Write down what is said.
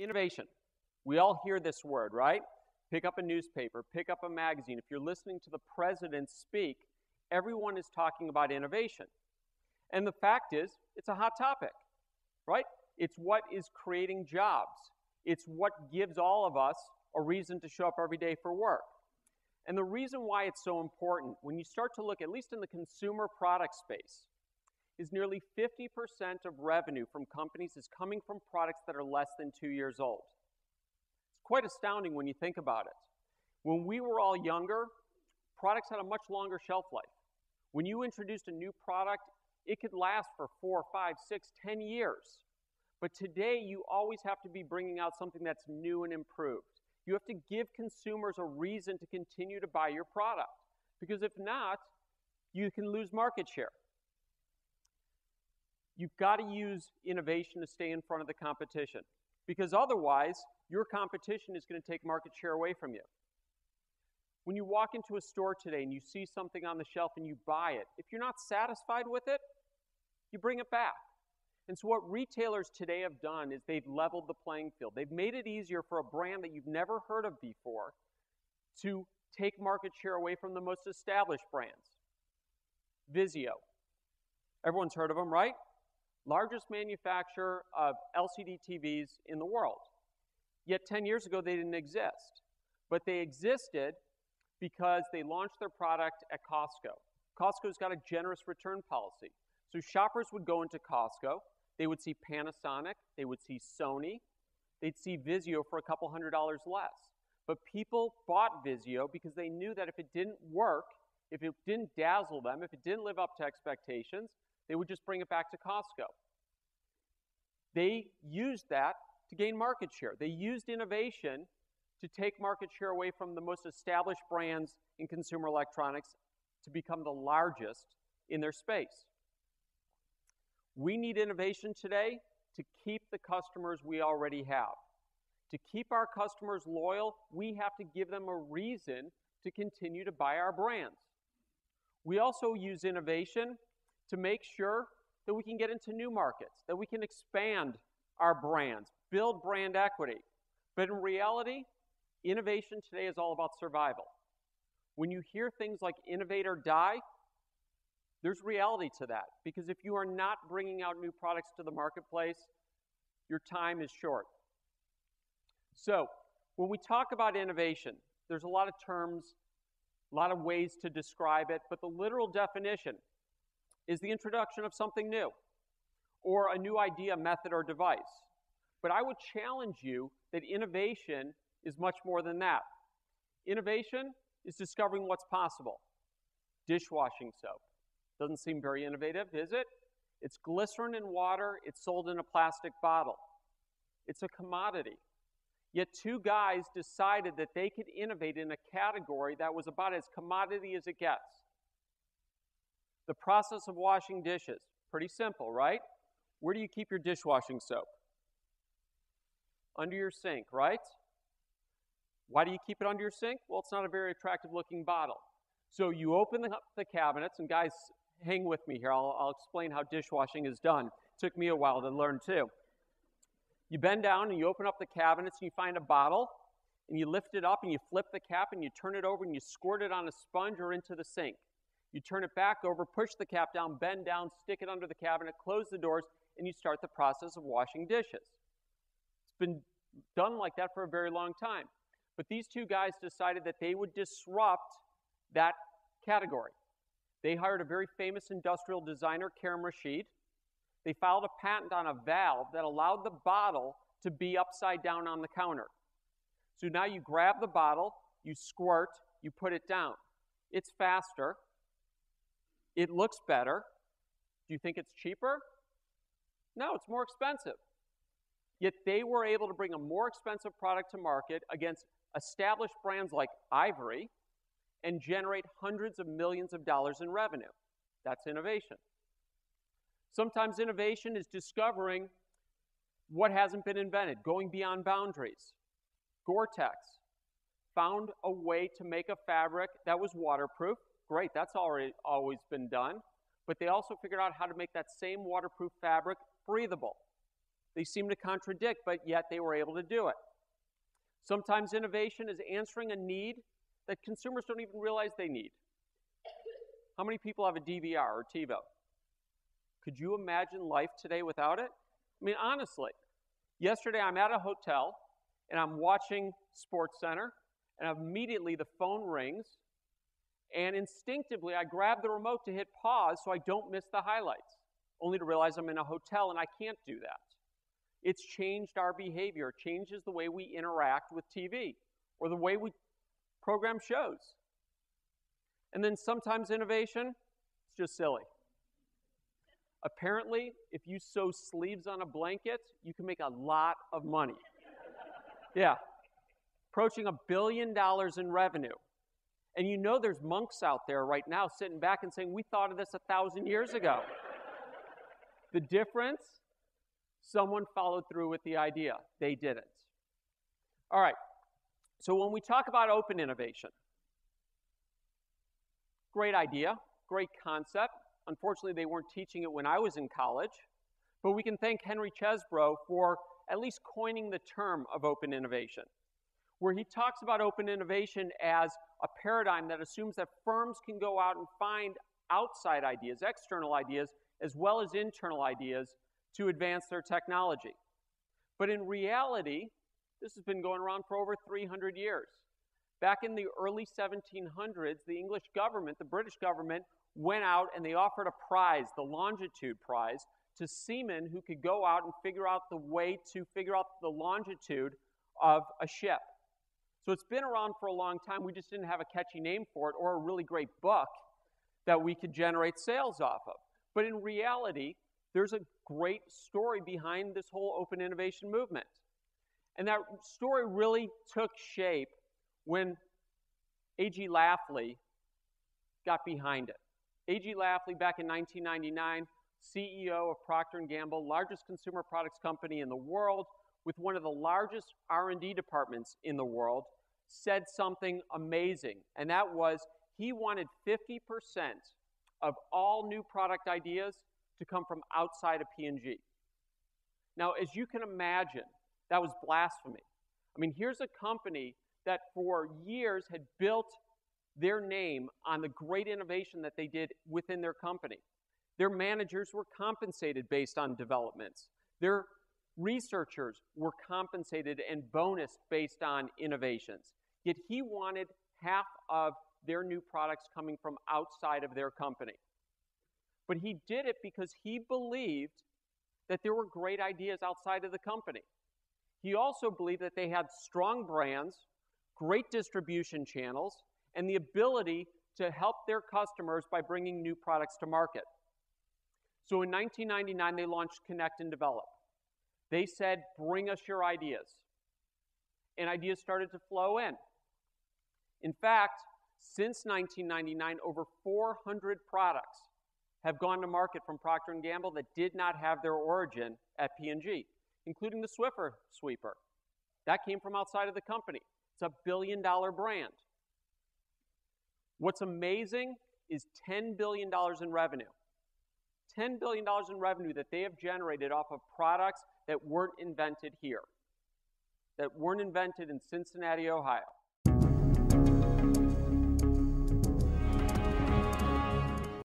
Innovation. We all hear this word, right? Pick up a newspaper, pick up a magazine. If you're listening to the president speak, everyone is talking about innovation. And the fact is, it's a hot topic, right? It's what is creating jobs. It's what gives all of us a reason to show up every day for work. And the reason why it's so important, when you start to look, at least in the consumer product space, is nearly 50% of revenue from companies is coming from products that are less than 2 years old. It's quite astounding when you think about it. When we were all younger, products had a much longer shelf life. When you introduced a new product, it could last for 4, 5, 6, 10 years. But today, you always have to be bringing out something that's new and improved. You have to give consumers a reason to continue to buy your product. Because if not, you can lose market share. You've got to use innovation to stay in front of the competition. Because otherwise, your competition is going to take market share away from you. When you walk into a store today and you see something on the shelf and you buy it, if you're not satisfied with it, you bring it back. And so what retailers today have done is they've leveled the playing field. They've made it easier for a brand that you've never heard of before to take market share away from the most established brands. Vizio. Everyone's heard of them, right? Largest manufacturer of LCD TVs in the world. Yet 10 years ago, they didn't exist. But they existed because they launched their product at Costco. Costco's got a generous return policy. So shoppers would go into Costco, they would see Panasonic, they would see Sony, they'd see Vizio for a couple $100 less. But people bought Vizio because they knew that if it didn't work, if it didn't dazzle them, if it didn't live up to expectations, they would just bring it back to Costco. They used that to gain market share. They used innovation to take market share away from the most established brands in consumer electronics to become the largest in their space. We need innovation today to keep the customers we already have. To keep our customers loyal, we have to give them a reason to continue to buy our brands. We also use innovation to make sure that we can get into new markets, that we can expand our brands, build brand equity. But in reality, innovation today is all about survival. When you hear things like innovate or die, there's reality to that. Because if you are not bringing out new products to the marketplace, your time is short. So, when we talk about innovation, there's a lot of terms, a lot of ways to describe it, but the literal definition is the introduction of something new, or a new idea, method, or device. But I would challenge you that innovation is much more than that. Innovation is discovering what's possible. Dishwashing soap. Doesn't seem very innovative, is it? It's glycerin and water. It's sold in a plastic bottle. It's a commodity. Yet two guys decided that they could innovate in a category that was about as commodity as it gets. The process of washing dishes. Pretty simple, right? Where do you keep your dishwashing soap? Under your sink, right? Why do you keep it under your sink? Well, it's not a very attractive looking bottle. So you open up the cabinets, and guys, hang with me here. I'll explain how dishwashing is done. It took me a while to learn too. You bend down and you open up the cabinets and you find a bottle and you lift it up and you flip the cap and you turn it over and you squirt it on a sponge or into the sink. You turn it back over, push the cap down, bend down, stick it under the cabinet, close the doors, and you start the process of washing dishes. It's been done like that for a very long time. But these two guys decided that they would disrupt that category. They hired a very famous industrial designer, Karim Rashid. They filed a patent on a valve that allowed the bottle to be upside down on the counter. So now you grab the bottle, you squirt, you put it down. It's faster. It looks better. Do you think it's cheaper? No, it's more expensive. Yet they were able to bring a more expensive product to market against established brands like Ivory and generate hundreds of millions of dollars in revenue. That's innovation. Sometimes innovation is discovering what hasn't been invented, going beyond boundaries. Gore-Tex found a way to make a fabric that was waterproof. Great, that's always been done. But they also figured out how to make that same waterproof fabric breathable. They seem to contradict, but yet they were able to do it. Sometimes innovation is answering a need that consumers don't even realize they need. How many people have a DVR or TiVo? Could you imagine life today without it? I mean, honestly, yesterday I'm at a hotel, and I'm watching SportsCenter, and immediately the phone rings, and instinctively I grab the remote to hit pause so I don't miss the highlights, only to realize I'm in a hotel and I can't do that. It's changed our behavior. It changes the way we interact with TV or the way we program shows. And then sometimes innovation, it's just silly. Apparently, if you sew sleeves on a blanket, you can make a lot of money. Yeah, approaching $1 billion in revenue. And you know there's monks out there right now sitting back and saying, we thought of this 1,000 years ago. The difference, someone followed through with the idea. They didn't. All right, so when we talk about open innovation, great idea, great concept. Unfortunately, they weren't teaching it when I was in college, but we can thank Henry Chesbrough for at least coining the term of open innovation, where he talks about open innovation as a paradigm that assumes that firms can go out and find outside ideas, external ideas, as well as internal ideas to advance their technology. But in reality, this has been going around for over 300 years. Back in the early 1700s, the English government, the British government, went out and they offered a prize, the longitude prize, to seamen who could go out and figure out the way to figure out the longitude of a ship. So it's been around for a long time. We just didn't have a catchy name for it or a really great book that we could generate sales off of. But in reality, there's a great story behind this whole open innovation movement. And that story really took shape when A.G. Lafley got behind it. A.G. Lafley, back in 1999, CEO of Procter & Gamble, largest consumer products company in the world, with one of the largest R&D departments in the world, said something amazing. And that was he wanted 50% of all new product ideas to come from outside of P&G. Now, as you can imagine, that was blasphemy. I mean, here's a company that for years had built their name on the great innovation that they did within their company. Their managers were compensated based on developments. Their researchers were compensated and bonused based on innovations. Yet he wanted half of their new products coming from outside of their company. But he did it because he believed that there were great ideas outside of the company. He also believed that they had strong brands, great distribution channels, and the ability to help their customers by bringing new products to market. So in 1999, they launched Connect and Develop. They said, bring us your ideas. And ideas started to flow in. In fact, since 1999, over 400 products have gone to market from Procter & Gamble that did not have their origin at P&G, including the Swiffer sweeper. That came from outside of the company. It's a billion-dollar brand. What's amazing is $10 billion in revenue. $10 billion in revenue that they have generated off of products that weren't invented here, that weren't invented in Cincinnati, Ohio.